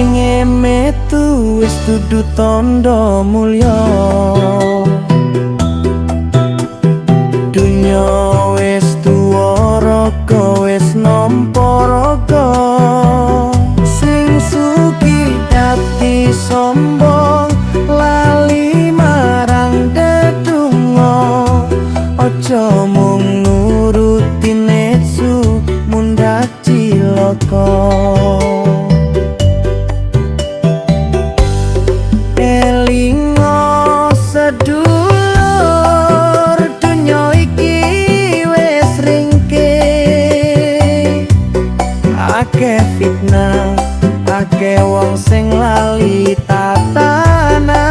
Ning metu wis dudu tandha mulya. Dunya wis tuwa raga wis nampa raga. Sing sugih dadi sombong lali marang dedonga. Aja mung nuruti nepsu mundhak cilaka. Sedulur dunya iki wis ringkih, akeh fitnah, akeh wong sing lali tatanan.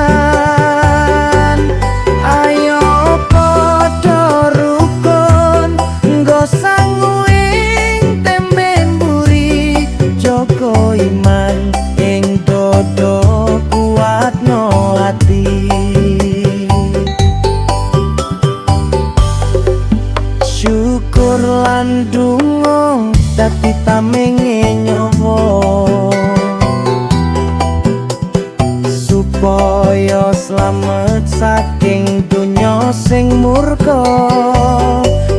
Ayo padha rukun nggo sangu ing tembe mburi, jaga iman ing dodo kuatno ati. Syukur lan donga dadi tamenge nyawa, supaya slamet saking donya sing murka.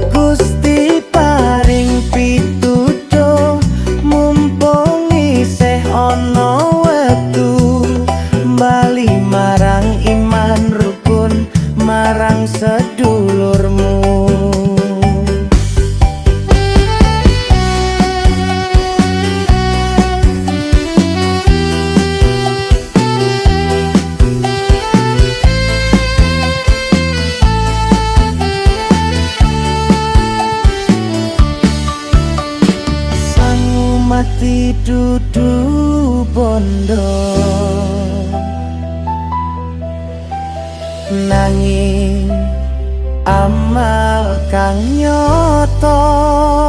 Gusti paring pitutuh mumpung isih ana wektu, bali marang iman rukun marang sedulurmu. Mati dudu bondo, nanging amal kang nyata.